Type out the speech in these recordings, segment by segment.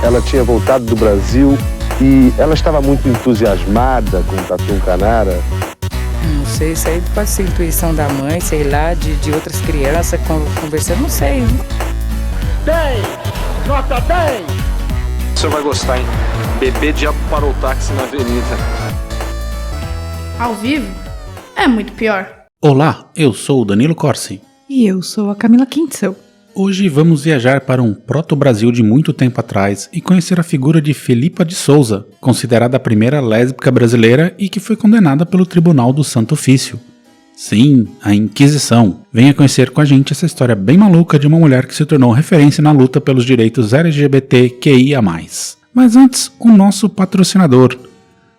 ela tinha voltado do Brasil e ela estava muito entusiasmada com o Tatu Canara. Não sei, isso aí pode ser intuição da mãe, sei lá, de outras crianças conversando, não sei. 10! Nota 10! O senhor vai gostar, hein? Bebê diabo parou o táxi na avenida. Ao vivo é muito pior. Olá, eu sou o Danilo Corsi. E eu sou a Camila Kintzel. Hoje vamos viajar para um proto-Brasil de muito tempo atrás e conhecer a figura de Felipa de Souza, considerada a primeira lésbica brasileira e que foi condenada pelo Tribunal do Santo Ofício. Sim, a Inquisição. Venha conhecer com a gente essa história bem maluca de uma mulher que se tornou referência na luta pelos direitos LGBTQIA+. Mas antes, o nosso patrocinador.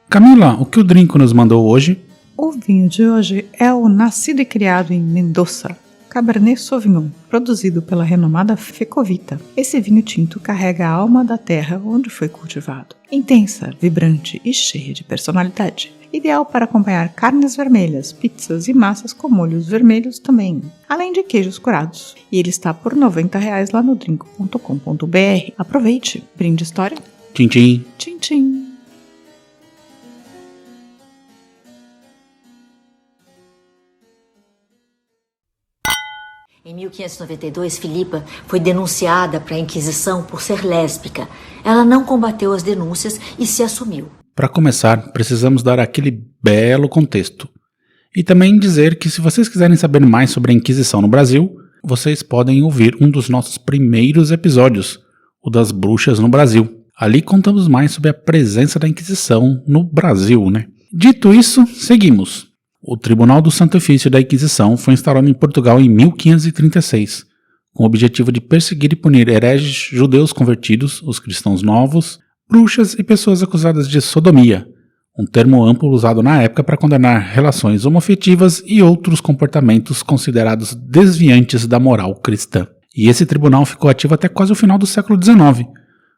Camila, o que o Drinco nos mandou hoje? O vinho de hoje é o nascido e criado em Mendoza, Cabernet Sauvignon, produzido pela renomada Fecovita. Esse vinho tinto carrega a alma da terra onde foi cultivado. Intensa, vibrante e cheia de personalidade. Ideal para acompanhar carnes vermelhas, pizzas e massas com molhos vermelhos também, além de queijos curados. E ele está por R$90 lá no drinco.com.br. Aproveite! Brinde história. Tchim, tchim. Tchim, tchim. Em 1592, Filipa foi denunciada para a Inquisição por ser lésbica. Ela não combateu as denúncias e se assumiu. Para começar, precisamos dar aquele belo contexto. E também dizer que se vocês quiserem saber mais sobre a Inquisição no Brasil, vocês podem ouvir um dos nossos primeiros episódios, o das bruxas no Brasil. Ali contamos mais sobre a presença da Inquisição no Brasil, né? Dito isso, seguimos. O Tribunal do Santo Ofício da Inquisição foi instalado em Portugal em 1536, com o objetivo de perseguir e punir hereges judeus convertidos, os cristãos novos, bruxas e pessoas acusadas de sodomia, um termo amplo usado na época para condenar relações homoafetivas e outros comportamentos considerados desviantes da moral cristã. E esse tribunal ficou ativo até quase o final do século XIX,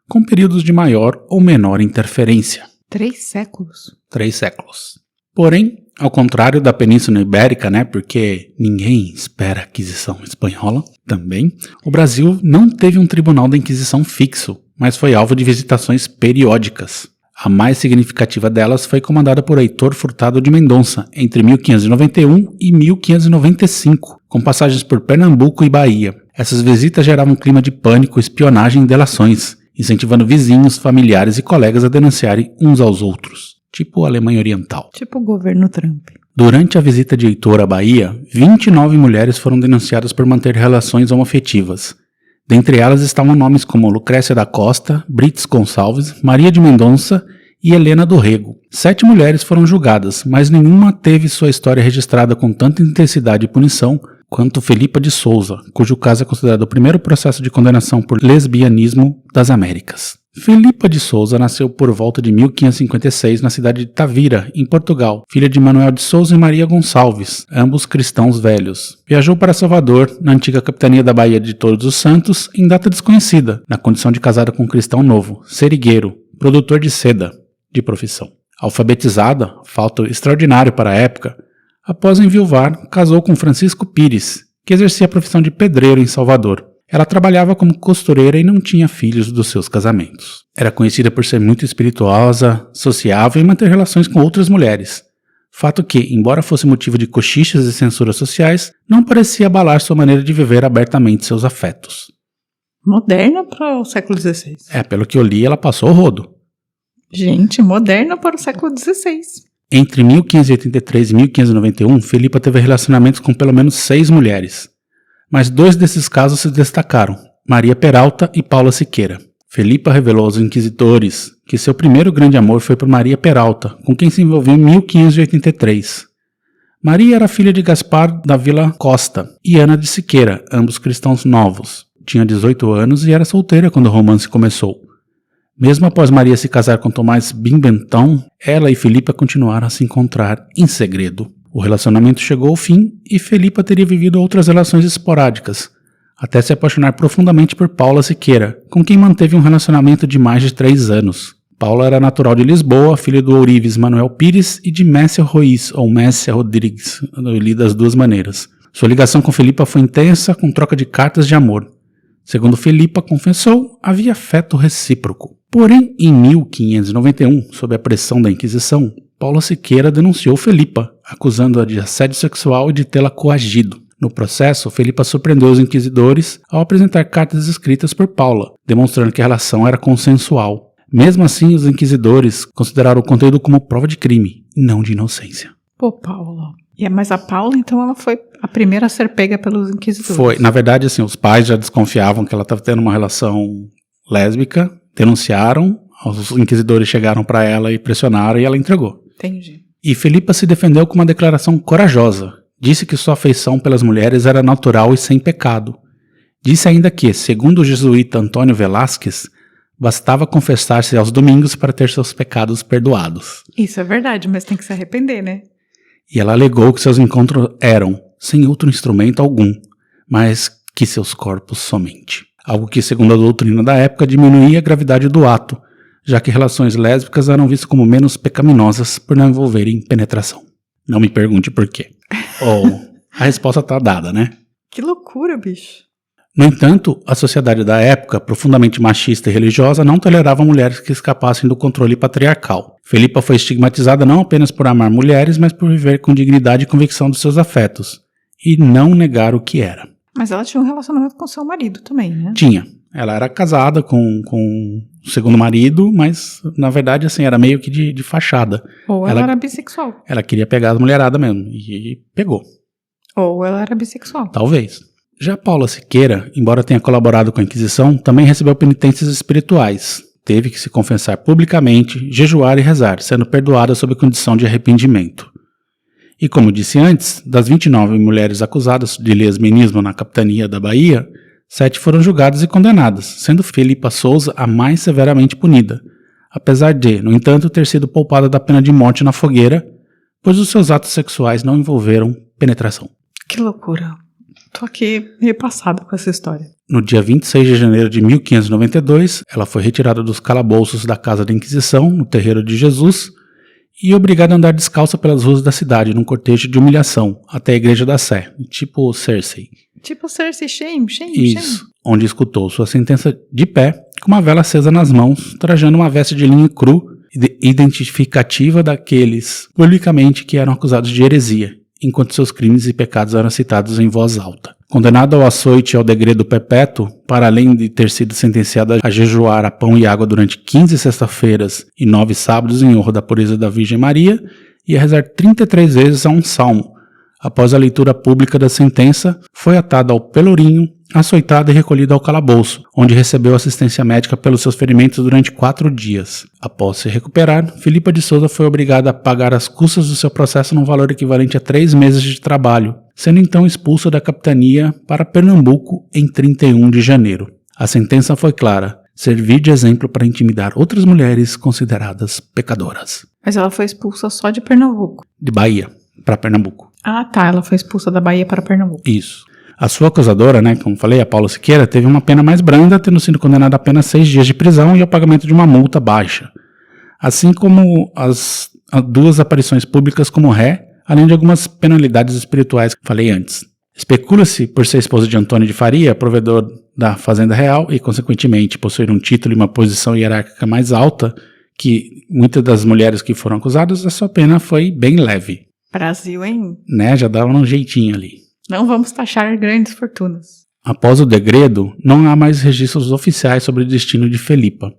com períodos de maior ou menor interferência. 3 séculos. 3 séculos. Porém, ao contrário da Península Ibérica, né, porque ninguém espera a Inquisição espanhola, também, o Brasil não teve um tribunal da Inquisição fixo, mas foi alvo de visitações periódicas. A mais significativa delas foi comandada por Heitor Furtado de Mendonça, entre 1591 e 1595, com passagens por Pernambuco e Bahia. Essas visitas geravam um clima de pânico, espionagem e delações, incentivando vizinhos, familiares e colegas a denunciarem uns aos outros. Tipo a Alemanha Oriental. Tipo o governo Trump. Durante a visita de Heitor à Bahia, 29 mulheres foram denunciadas por manter relações homoafetivas. Dentre elas estavam nomes como Lucrécia da Costa, Brits Gonçalves, Maria de Mendonça e Helena do Rego. 7 mulheres foram julgadas, mas nenhuma teve sua história registrada com tanta intensidade e punição quanto Felipa de Souza, cujo caso é considerado o primeiro processo de condenação por lesbianismo das Américas. Felipa de Souza nasceu por volta de 1556 na cidade de Tavira, em Portugal, filha de Manuel de Souza e Maria Gonçalves, ambos cristãos velhos. Viajou para Salvador, na antiga capitania da Baía de Todos os Santos, em data desconhecida, na condição de casada com um cristão novo, serigueiro, produtor de seda, de profissão. Alfabetizada, fato extraordinário para a época, após enviuvar, casou com Francisco Pires, que exercia a profissão de pedreiro em Salvador. Ela trabalhava como costureira e não tinha filhos dos seus casamentos. Era conhecida por ser muito espirituosa, sociável e manter relações com outras mulheres. Fato que, embora fosse motivo de cochichas e censuras sociais, não parecia abalar sua maneira de viver abertamente seus afetos. Moderna para o século XVI. Pelo que eu li, ela passou o rodo. Gente, moderna para o século XVI. Entre 1583 e 1591, Felipa teve relacionamentos com pelo menos 6 mulheres. Mas 2 desses casos se destacaram, Maria Peralta e Paula Siqueira. Felipa revelou aos inquisidores que seu primeiro grande amor foi por Maria Peralta, com quem se envolveu em 1583. Maria era filha de Gaspar da Vila Costa e Ana de Siqueira, ambos cristãos novos. Tinha 18 anos e era solteira quando o romance começou. Mesmo após Maria se casar com Tomás Bimbentão, ela e Felipa continuaram a se encontrar em segredo. O relacionamento chegou ao fim e Felipa teria vivido outras relações esporádicas, até se apaixonar profundamente por Paula Siqueira, com quem manteve um relacionamento de mais de 3 anos. Paula era natural de Lisboa, filha do ourives Manuel Pires e de Messia Ruiz, ou Messia Rodrigues, eu li das 2 maneiras. Sua ligação com Felipa foi intensa, com troca de cartas de amor. Segundo Felipa confessou, havia afeto recíproco. Porém, em 1591, sob a pressão da Inquisição, Paula Siqueira denunciou Felipa, acusando-a de assédio sexual e de tê-la coagido. No processo, Felipa surpreendeu os inquisidores ao apresentar cartas escritas por Paula, demonstrando que a relação era consensual. Mesmo assim, os inquisidores consideraram o conteúdo como prova de crime, e não de inocência. Pô, Paula. Mas a Paula, então, ela foi a primeira a ser pega pelos inquisidores. Foi. Na verdade, assim, os pais já desconfiavam que ela estava tendo uma relação lésbica, denunciaram, os inquisidores chegaram para ela e pressionaram e ela entregou. Entendi. E Felipa se defendeu com uma declaração corajosa. Disse que sua afeição pelas mulheres era natural e sem pecado. Disse ainda que, segundo o jesuíta Antônio Velázquez, bastava confessar-se aos domingos para ter seus pecados perdoados. Isso é verdade, mas tem que se arrepender, né? E ela alegou que seus encontros eram, sem outro instrumento algum, mas que seus corpos somente. Algo que, segundo a doutrina da época, diminuía a gravidade do ato, já que relações lésbicas eram vistas como menos pecaminosas por não envolverem penetração. Não me pergunte por quê. A resposta tá dada, né? Que loucura, bicho. No entanto, a sociedade da época, profundamente machista e religiosa, não tolerava mulheres que escapassem do controle patriarcal. Felipa foi estigmatizada não apenas por amar mulheres, mas por viver com dignidade e convicção dos seus afetos, e não negar o que era. Mas ela tinha um relacionamento com seu marido também, né? Tinha. Ela era casada com o segundo marido, mas, na verdade, assim, era meio que de fachada. Ou ela era bissexual. Ela queria pegar as mulheradas mesmo, e pegou. Ou ela era bissexual. Talvez. Já Paula Siqueira, embora tenha colaborado com a Inquisição, também recebeu penitências espirituais. Teve que se confessar publicamente, jejuar e rezar, sendo perdoada sob condição de arrependimento. E como disse antes, das 29 mulheres acusadas de lesbianismo na capitania da Bahia, 7 foram julgadas e condenadas, sendo Felipa Souza a mais severamente punida, apesar de, no entanto, ter sido poupada da pena de morte na fogueira, pois os seus atos sexuais não envolveram penetração. Que loucura. Tô aqui meio passada com essa história. No dia 26 de janeiro de 1592, ela foi retirada dos calabouços da Casa da Inquisição, no Terreiro de Jesus, e obrigada a andar descalça pelas ruas da cidade, num cortejo de humilhação, até a Igreja da Sé, tipo Cersei. Tipo Cersei, shame. Isso, onde escutou sua sentença de pé, com uma vela acesa nas mãos, trajando uma veste de linho cru, identificativa daqueles publicamente que eram acusados de heresia, enquanto seus crimes e pecados eram citados em voz alta. Condenado ao açoite e ao degredo perpétuo, para além de ter sido sentenciada a jejuar a pão e água durante 15 sexta-feiras e 9 sábados em honra da pureza da Virgem Maria, e a rezar 33 vezes a um salmo. Após a leitura pública da sentença, foi atada ao pelourinho, açoitada e recolhida ao calabouço, onde recebeu assistência médica pelos seus ferimentos durante 4 dias. Após se recuperar, Felipa de Souza foi obrigada a pagar as custas do seu processo num valor equivalente a 3 meses de trabalho, sendo então expulsa da capitania para Pernambuco em 31 de janeiro. A sentença foi clara: servir de exemplo para intimidar outras mulheres consideradas pecadoras. Mas ela foi expulsa só de Pernambuco. De Bahia para Pernambuco. Ah, tá. Ela foi expulsa da Bahia para Pernambuco. Isso. A sua acusadora, como falei, a Paula Siqueira, teve uma pena mais branda, tendo sido condenada a apenas 6 dias de prisão e ao pagamento de uma multa baixa. Assim como as 2 aparições públicas como ré, além de algumas penalidades espirituais que falei antes. Especula-se, por ser esposa de Antônio de Faria, provedor da Fazenda Real e, consequentemente, possuir um título e uma posição hierárquica mais alta, que muitas das mulheres que foram acusadas, a sua pena foi bem leve. Brasil, hein? Já dava um jeitinho ali. Não vamos taxar grandes fortunas. Após o degredo, não há mais registros oficiais sobre o destino de Felipa.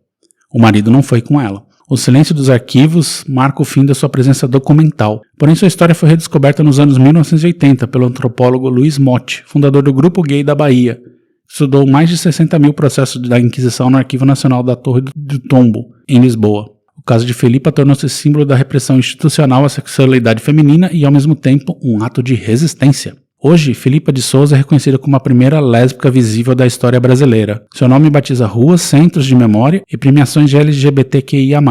O marido não foi com ela. O silêncio dos arquivos marca o fim da sua presença documental. Porém, sua história foi redescoberta nos anos 1980 pelo antropólogo Luiz Motti, fundador do Grupo Gay da Bahia. Estudou mais de 60 mil processos da Inquisição no Arquivo Nacional da Torre do Tombo, em Lisboa. O caso de Felipa tornou-se símbolo da repressão institucional à sexualidade feminina e, ao mesmo tempo, um ato de resistência. Hoje, Felipa de Souza é reconhecida como a primeira lésbica visível da história brasileira. Seu nome batiza ruas, centros de memória e premiações de LGBTQIA+.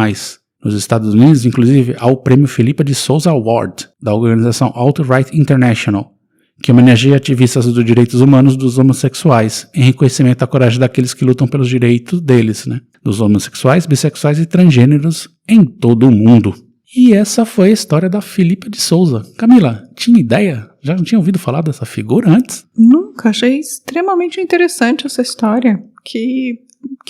Nos Estados Unidos, inclusive, há o prêmio Felipa de Souza Award, da organização Alt-Right International, que homenageia ativistas dos direitos humanos dos homossexuais, em reconhecimento à coragem daqueles que lutam pelos direitos deles, dos homossexuais, bissexuais e transgêneros em todo o mundo. E essa foi a história da Felipa de Souza. Camila, tinha ideia? Já não tinha ouvido falar dessa figura antes? Nunca, achei extremamente interessante essa história. Que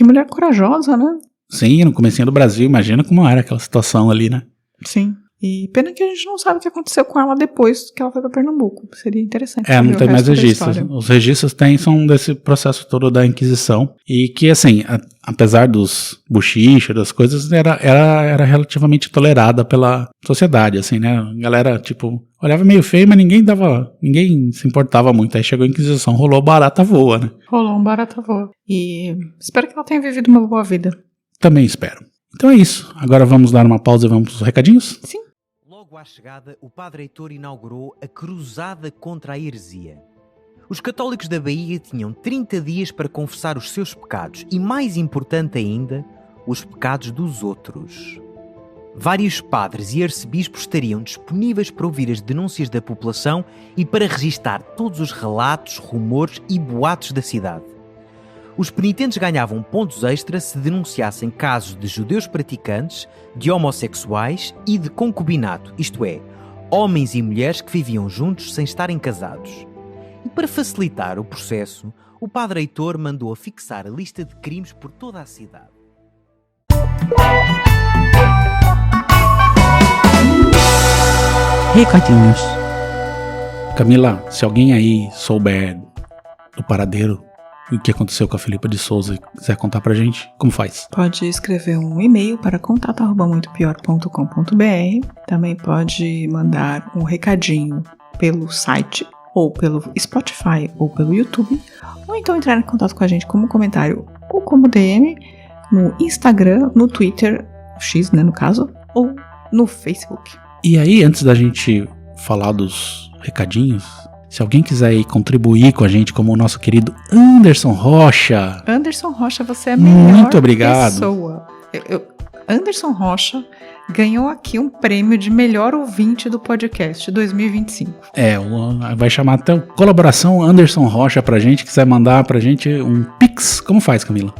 mulher corajosa, né? Sim, no comecinho do Brasil, imagina como era aquela situação ali, né? Sim. E pena que a gente não sabe o que aconteceu com ela depois que ela foi pra Pernambuco. Seria interessante. Não saber tem o mais resto da registros. história. Os registros são desse processo todo da Inquisição. E que, assim, apesar dos bochichos, das coisas, era relativamente tolerada pela sociedade, assim, né? A galera, tipo, olhava meio feio, mas ninguém se importava muito. Aí chegou a Inquisição, rolou barata voa, né? Rolou um barata voa. E espero que ela tenha vivido uma boa vida. Também espero. Então é isso. Agora vamos dar uma pausa e vamos pros recadinhos? Sim. Logo à chegada, o Padre Heitor inaugurou a Cruzada contra a Heresia. Os católicos da Bahia tinham 30 dias para confessar os seus pecados e, mais importante ainda, os pecados dos outros. Vários padres e arcebispos estariam disponíveis para ouvir as denúncias da população e para registar todos os relatos, rumores e boatos da cidade. Os penitentes ganhavam pontos extra se denunciassem casos de judeus praticantes, de homossexuais e de concubinato, isto é, homens e mulheres que viviam juntos sem estarem casados. E para facilitar o processo, o Padre Heitor mandou afixar a lista de crimes por toda a cidade. Recadinhos. Camila, se alguém aí souber do paradeiro, o que aconteceu com a Filipa de Souza e quiser contar pra gente, como faz? Pode escrever um e-mail para contato@muitopior.com.br. Também pode mandar um recadinho pelo site, ou pelo Spotify, ou pelo YouTube. Ou então entrar em contato com a gente como comentário ou como DM no Instagram, no Twitter, X, né, no caso, ou no Facebook. E aí, antes da gente falar dos recadinhos, se alguém quiser aí contribuir com a gente, como o nosso querido Anderson Rocha. Anderson Rocha, você é a melhor Muito obrigado. pessoa. Anderson Rocha ganhou aqui um prêmio de melhor ouvinte do podcast 2025. Vai chamar até colaboração Anderson Rocha pra gente, quiser mandar pra gente um Pix. Como faz, Camila?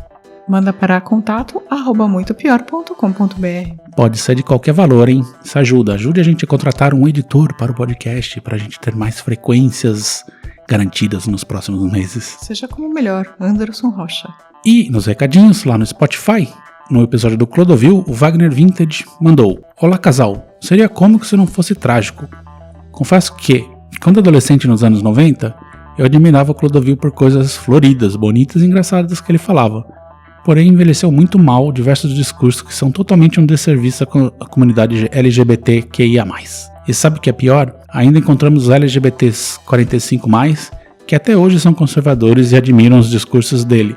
Manda para contato@muitopior.com.br. Pode ser de qualquer valor, hein? Isso ajuda. Ajude a gente a contratar um editor para o podcast, pra gente ter mais frequências garantidas nos próximos meses. Seja como melhor, Anderson Rocha. E nos recadinhos, lá no Spotify, no episódio do Clodovil, o Wagner Vintage mandou: Olá, casal. Seria cômico se não fosse trágico. Confesso que, quando adolescente nos anos 90, eu admirava o Clodovil por coisas floridas, bonitas e engraçadas que ele falava. Porém, envelheceu muito mal diversos discursos que são totalmente um desserviço à comunidade LGBTQIA+. E sabe o que é pior? Ainda encontramos os LGBTs 45+, que até hoje são conservadores e admiram os discursos dele.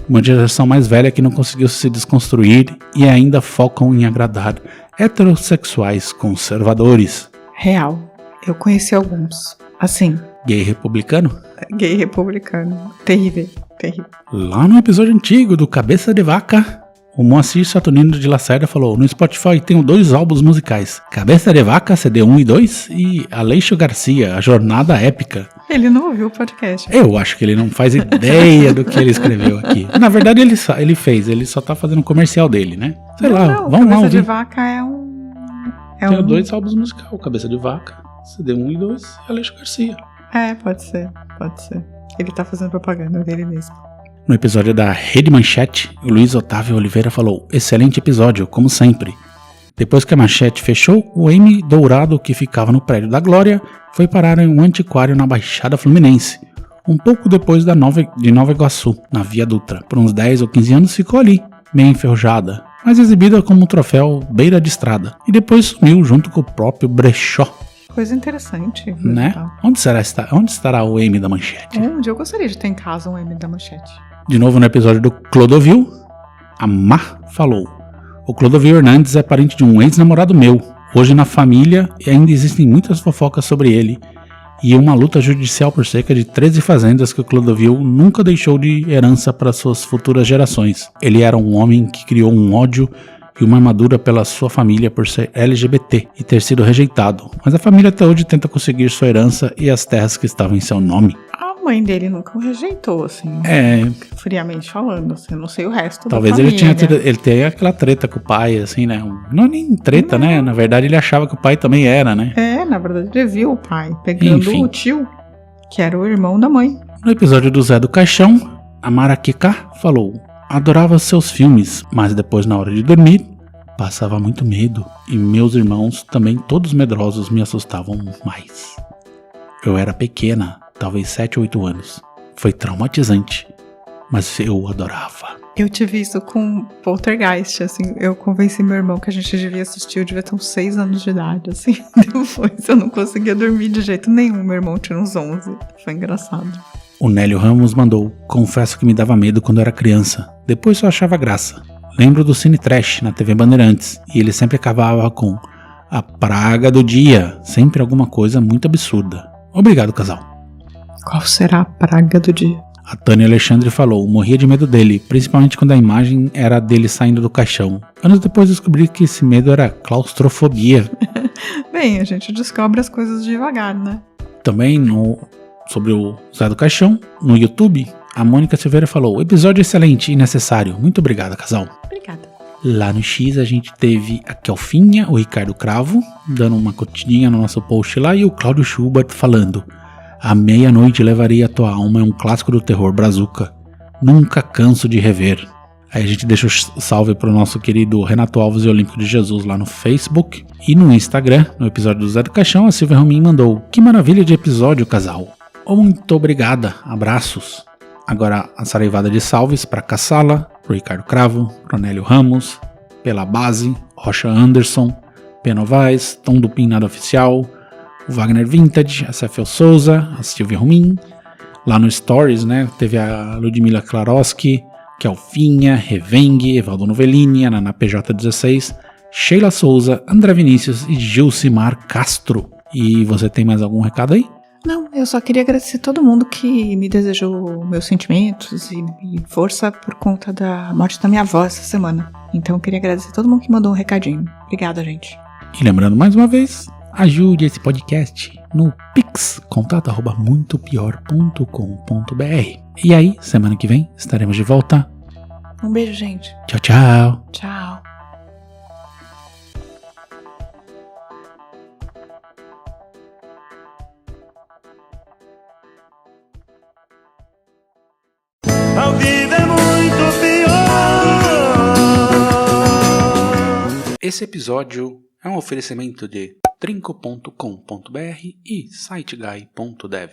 Uma geração mais velha que não conseguiu se desconstruir e ainda focam em agradar heterossexuais conservadores. Real. Eu conheci alguns. Assim. Gay republicano? Gay republicano. Terrível. Terrível. Lá no episódio antigo do Cabeça de Vaca, o Moacir Saturnino de Lacerda falou: no Spotify tenho 2 álbuns musicais, Cabeça de Vaca, CD 1 e 2, e Aleixo Garcia, A Jornada Épica. Ele não ouviu o podcast. Eu acho que ele não faz ideia do que ele escreveu aqui. Na verdade, ele só tá fazendo um comercial dele, né? Sei lá, vamos lá ouvir. Cabeça de Vaca é um... Tenho 2 álbuns musicais, Cabeça de Vaca, CD 1 e 2, e Aleixo Garcia. Pode ser. Ele tá fazendo propaganda dele mesmo. No episódio da Rede Manchete, o Luiz Otávio Oliveira falou: excelente episódio, como sempre. Depois que a Manchete fechou, o M dourado que ficava no prédio da Glória foi parar em um antiquário na Baixada Fluminense, um pouco depois de Nova Iguaçu, na Via Dutra. Por uns 10 ou 15 anos ficou ali, meio enferrujada, mas exibida como um troféu beira de estrada, e depois sumiu junto com o próprio brechó. Coisa interessante. Né? Onde estará o M da Manchete? Onde eu gostaria de ter em casa um M da Manchete. De novo no episódio do Clodovil, a Má falou: o Clodovil Hernandes é parente de um ex-namorado meu. Hoje na família ainda existem muitas fofocas sobre ele e uma luta judicial por cerca de 13 fazendas que o Clodovil nunca deixou de herança para suas futuras gerações. Ele era um homem que criou um ódio e uma armadura pela sua família por ser LGBT e ter sido rejeitado, mas a família até hoje tenta conseguir sua herança e as terras que estavam em seu nome. A mãe dele nunca o rejeitou, assim, friamente falando, assim, eu não sei o resto talvez da família. Ele tenha aquela treta com o pai, assim, né? Não é nem treta, né? Na verdade ele achava que o pai também era, né? Na verdade ele viu o pai pegando o tio, que era o irmão da mãe. No episódio do Zé do Caixão, a Maraquecá falou: Adorava seus filmes, mas depois na hora de dormir, passava muito medo e meus irmãos, também todos medrosos, me assustavam mais. Eu era pequena, talvez 7 ou 8 anos. Foi traumatizante, mas eu adorava. Eu tive isso com Poltergeist, assim, eu convenci meu irmão que a gente devia assistir, eu devia ter uns 6 anos de idade, assim, depois eu não conseguia dormir de jeito nenhum, meu irmão tinha uns 11, foi engraçado. O Nélio Ramos mandou: confesso que me dava medo quando era criança, depois só achava graça. Lembro do Cine Trash na TV Bandeirantes, e ele sempre acabava com a praga do dia, sempre alguma coisa muito absurda. Obrigado, casal. Qual será a praga do dia? A Tânia Alexandre falou: morria de medo dele, principalmente quando a imagem era dele saindo do caixão. Anos depois descobri que esse medo era claustrofobia. Bem, a gente descobre as coisas devagar, né? Também sobre o Zé do Caixão, no YouTube, a Mônica Silveira falou: episódio excelente e necessário. Muito obrigada, casal. Obrigada. Lá no X a gente teve a Kelfinha, o Ricardo Cravo, dando uma curtidinha no nosso post lá, e o Cláudio Schubert falando: A Meia-Noite Levaria a Tua Alma é um clássico do terror brazuca. Nunca canso de rever. Aí a gente deixa o salve pro nosso querido Renato Alves e Olímpico de Jesus lá no Facebook. E no Instagram, no episódio do Zé do Caixão, a Silvia Romin mandou: que maravilha de episódio, casal. Muito obrigada, abraços. Agora a saraivada de salves para Cassala, pro Ricardo Cravo, pro Nélio Ramos, pela Base, Rocha Anderson, P. Novaes, Tom do Pin Nada Oficial, o Wagner Vintage, a Cefel Souza, a Silvia Romin. Lá no Stories, né, teve a Ludmila Klaroski, Kelfinha, Reveng, Evaldo Novellini, a Naná PJ16, Sheila Souza, André Vinícius e Gilcimar Castro. E você tem mais algum recado aí? Não, eu só queria agradecer todo mundo que me desejou meus sentimentos e força por conta da morte da minha avó essa semana. Então eu queria agradecer todo mundo que mandou um recadinho. Obrigada, gente. E lembrando mais uma vez, ajude esse podcast no Pix, contato@muitopior.com.br. E aí, semana que vem, estaremos de volta. Um beijo, gente. Tchau, tchau. Tchau. A vida é muito pior. Esse episódio é um oferecimento de trinco.com.br e siteguy.dev.